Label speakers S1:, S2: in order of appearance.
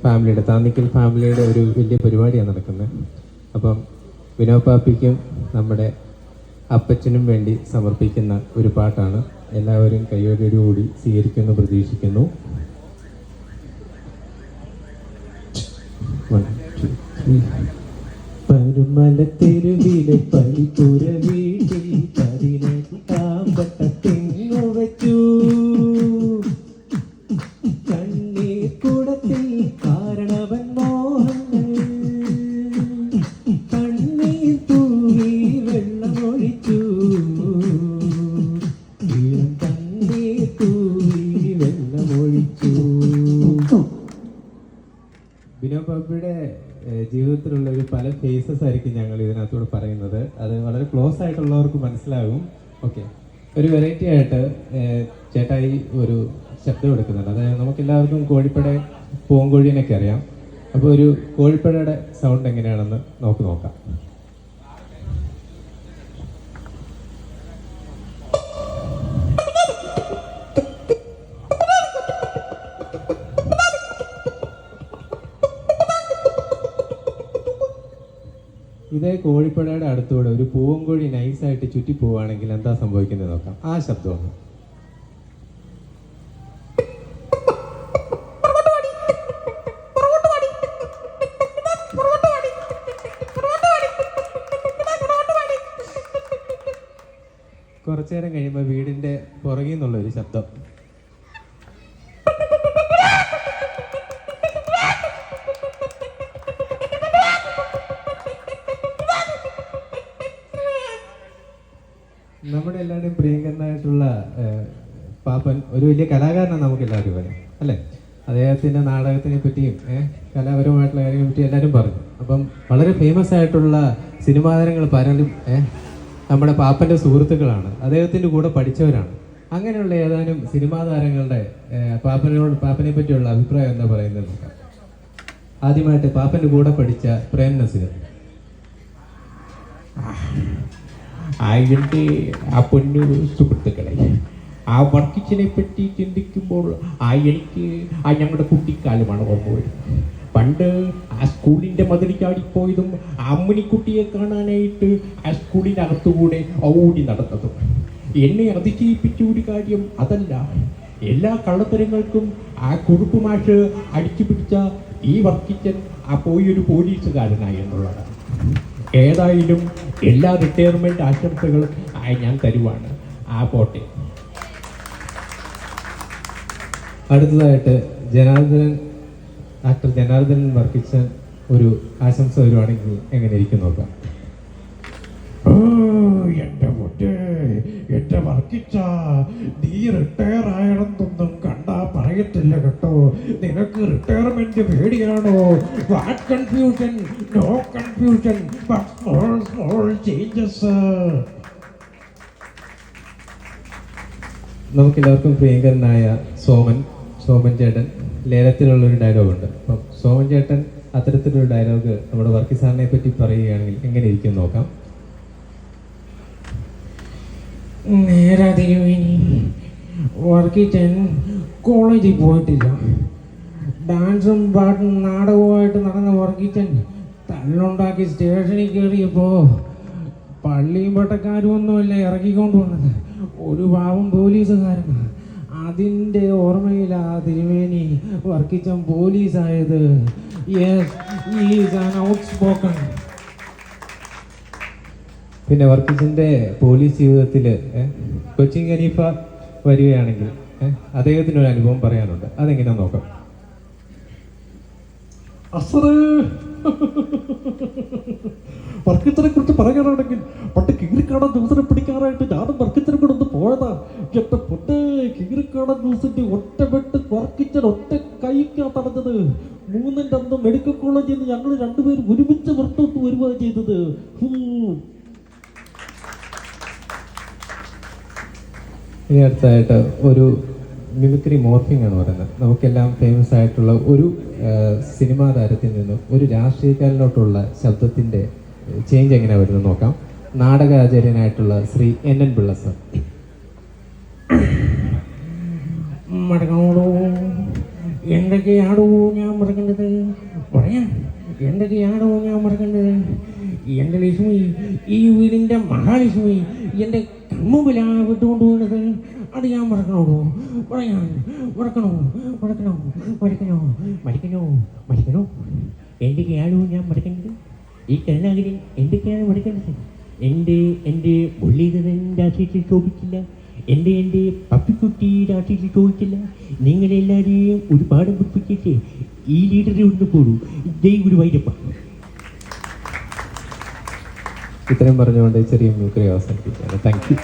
S1: ഫാമിലിയുടെ താന്നിക്കൽ ഫാമിലിയുടെ ഒരു വലിയ പരിപാടിയാണ് നടക്കുന്നത്. അപ്പം വിനോദ് പാപ്പിക്കും നമ്മുടെ അപ്പച്ചനും വേണ്ടി സമർപ്പിക്കുന്ന ഒരു പാട്ടാണ്. എല്ലാവരും കൈയോടുകൂടി സ്വീകരിക്കുമെന്ന് പ്രതീക്ഷിക്കുന്നു. 1, 2, 3. പരുമലത്തെരുവിലെ പലിപ്പുര വീട്ടിൽ 18 തെങ്ങു വച്ചു. കണ്ണീർ കുടത്തിൽ കാരണവൻ മോഹങ്ങൾ കണ്ണീർ തൂവി വെള്ളമൊഴിച്ചു. കണ്ണീർ തൂവി വെള്ളമൊഴിച്ചു. വിനോദ് ബാബുയുടെ ജീവിതത്തിലുള്ള ഒരു പല ഫേസസ് ആയിരിക്കും ഞങ്ങൾ ഇതിനകത്തൂടെ പറയുന്നത്. അത് വളരെ ക്ലോസ് ആയിട്ടുള്ളവർക്ക് മനസ്സിലാകും. ഓക്കെ, ഒരു വെറൈറ്റി ആയിട്ട് ചേട്ടായി ഒരു ശബ്ദം എടുക്കുന്നുണ്ട്. അതായത് നമുക്കെല്ലാവർക്കും കോഴിപ്പട പൂങ്കോഴീനൊക്കെ അറിയാം. അപ്പോൾ ഒരു കോഴിപ്പടയുടെ സൗണ്ട് എങ്ങനെയാണെന്ന് നോക്കാം. ഇതേ കോഴിപ്പടയുടെ അടുത്തൂടെ ഒരു പൂവൻകോഴി നൈസായിട്ട് ചുറ്റി പോവുകയാണെങ്കിൽ എന്താ സംഭവിക്കുന്നത് നോക്കാം. ആ ശബ്ദമാണ്. കുറച്ചു നേരം കഴിയുമ്പോൾ വീടിന്റെ പുറകിൽ നിന്നുള്ള ഒരു ശബ്ദം. നമ്മുടെ എല്ലാവരുടെയും പ്രിയങ്കരനായിട്ടുള്ള പാപ്പൻ ഒരു വലിയ കലാകാരനാണ്, നമുക്ക് എല്ലാവരും പറയാം അല്ലേ. അദ്ദേഹത്തിൻ്റെ നാടകത്തിനെ പറ്റിയും കലാപരമായിട്ടുള്ള കാര്യങ്ങളെ പറ്റി എല്ലാവരും പറഞ്ഞു. അപ്പം വളരെ ഫേമസ് ആയിട്ടുള്ള സിനിമാ താരങ്ങൾ പലരും നമ്മുടെ പാപ്പൻ്റെ സുഹൃത്തുക്കളാണ്, അദ്ദേഹത്തിൻ്റെ കൂടെ പഠിച്ചവരാണ്. അങ്ങനെയുള്ള ഏതാനും സിനിമാ താരങ്ങളുടെ പാപ്പനെ പറ്റിയുള്ള അഭിപ്രായം എന്താ പറയുന്നത് നോക്കാം. ആദ്യമായിട്ട് പാപ്പൻ്റെ കൂടെ പഠിച്ച പ്രേം നസീർ.
S2: എൻ്റെ ആ പൊന്നു സുഹൃത്തുക്കളെ, ആ വർക്കിച്ചിനെ പറ്റി ചിന്തിക്കുമ്പോൾ എനിക്ക് ഞങ്ങളുടെ കുട്ടിക്കാലമാണ് ഓർമ്മ വരുന്നത്. പണ്ട് ആ സ്കൂളിൻ്റെ മതിൽ ചാടിപ്പോയതും അമ്മിണിക്കുട്ടിയെ കാണാനായിട്ട് ആ സ്കൂളിൻ്റെ അകത്തുകൂടെ ഓടി നടന്നതും. എന്നെ അതിശയിപ്പിച്ച ഒരു കാര്യം അതല്ല, എല്ലാ കള്ളത്തരങ്ങൾക്കും ആ കുറുപ്പ് മാഷ് അടിച്ചു പിടിച്ച ഈ വർക്കിച്ചൻ ആ പോയൊരു പോലീസുകാരനായി എന്നുള്ളതാണ്. ഏതായാലും എല്ലാ റിട്ടയർമെൻറ്റ് ആശംസകളും ഞാൻ തരുവാണ്. ആ പോട്ടെ.
S1: അടുത്തതായിട്ട് ആക്ടർ ജനാർദ്ദനൻ വർക്കിച്ചൻ ഒരു ആശംസ വരുവാണെങ്കിൽ എങ്ങനെ ഇരിക്കും നോക്കാം.
S2: എൻ്റെ മുറ്റേ, എൻ്റെ വർക്കിച്ച, നീ റിട്ടയർ ആയണമെന്നൊന്നും കണ്ടാ പറയത്തില്ല കേട്ടോ. നിനക്ക് റിട്ടയർമെന്റ് പേടിയാണോ? What confusion, no confusion, but small changes.
S1: നമുക്കെല്ലാവർക്കും പ്രിയങ്കരനായ സോമൻ ചേട്ടൻ ലേലത്തിലുള്ളൊരു ഡയലോഗുണ്ട്. അപ്പം സോമൻ ചേട്ടൻ അത്തരത്തിലൊരു ഡയലോഗ് നമ്മുടെ വർക്കി സാറിനെ പറ്റി പറയുകയാണെങ്കിൽ എങ്ങനെ ഇരിക്കും നോക്കാം.
S3: നേരെ തിരുവേനി, വർക്കിച്ചൻ കോളേജിൽ പോയിട്ടില്ല. ഡാൻസും പാട്ടും നാടകവുമായിട്ട് നടന്ന വർക്കിച്ചൻ തല്ലുണ്ടാക്കി സ്റ്റേഷനിൽ കയറിയപ്പോൾ പള്ളിയും പട്ടക്കാരും ഒന്നുമല്ല ഇറക്കിക്കൊണ്ട് വന്നത്, ഒരു പാവം പോലീസുകാരനാണ്. അതിൻ്റെ ഓർമ്മയിലാ തിരുവേനി വർക്കിച്ചൻ പോലീസായത്. Yes, he is an outspoken.
S1: പിന്നെ വർക്കിച്ചൻ്റെ പോലീസ് ജീവിതത്തിൽ കൊച്ചിൻ ഖലീഫ വരികയാണെങ്കിൽ അദ്ദേഹത്തിനൊരു അനുഭവം പറയാനുണ്ട്. അതെങ്ങനെയാ നോക്കാം.
S4: വർക്കിച്ചനെ കുറിച്ച് പറയാനാണെങ്കിൽ പണ്ട് കിങ്ങിരിക്കാടൻ ന്യൂസിനെ പിടിക്കാനായിട്ട് ഞാനും വർക്കിച്ചനെ കൂടെ ഒന്ന് പോയതാ. എന്റെ പൊട്ടെ, കിങ്ങിരിക്കാടൻ ന്യൂസിന്റെ ഒറ്റ വെട്ട് വർക്കിച്ചൻ ഒറ്റ കൈക്കാ തടഞ്ഞത്. 3-ന്റെ അന്ന് മെഡിക്കൽ കോളേജിൽ നിന്ന് ഞങ്ങൾ രണ്ടുപേരും ഒരുമിച്ച് പുറത്തോട്ട് വരുകയാണ് ചെയ്തത്.
S1: ഇനി അടുത്തായിട്ട് ഒരു മിമിക്രി മോർഫിംഗ് ആണ് പറയുന്നത്. നമുക്കെല്ലാം ഫേമസ് ആയിട്ടുള്ള ഒരു സിനിമാ താരത്തിൽ നിന്നും ഒരു രാഷ്ട്രീയക്കാരനോട്ടുള്ള ശബ്ദത്തിൻ്റെ ചേഞ്ച് എങ്ങനെയാണ് വരുന്നത് നോക്കാം. നാടകാചാര്യനായിട്ടുള്ള ശ്രീ NN പിള്ള സർ.
S3: മടങ്ങോളൂ, എന്തൊക്കെയാണോ ഞാൻ പറയുന്നത്? പറയാം എന്തൊക്കെയാണോ ഞാൻ മറക്കേണ്ടത്? എൻ്റെ ലക്ഷ്മി, ഈ വീടിൻ്റെ മഹാലക്ഷ്മി എൻ്റെ കൺമുമ്പിലാണ് വിട്ടുകൊണ്ടുപോകുന്നത്. അത് ഞാൻ മറക്കണോ? പറയാൻ മറക്കണോ? മടിക്കണോ? എന്തൊക്കെയാണോ ഞാൻ മറക്കേണ്ടത്? ഈ കരുണാകരൻ എന്തൊക്കെയാണ് മറക്കേണ്ടത്? എൻ്റെ മുരളീധരൻ രാഷ്ട്രീയത്തിൽ ശോഭിച്ചില്ല, എൻ്റെ പപ്പിക്കുട്ടി രാഷ്ട്രീയത്തിൽ ശോഭിച്ചില്ല. നിങ്ങളെല്ലാവരെയും ഒരു പാഠം പഠിപ്പിച്ചിട്ട് ഈ ലീഡറെ ഒന്ന് പോരൂ. ജയ് ഗുരുവായൂരപ്പ.
S1: ഇത്രയും പറഞ്ഞുകൊണ്ട് ചെറിയ മ്യൂക്കറി അവസാനിപ്പിക്കുകയാണ്. Thank you.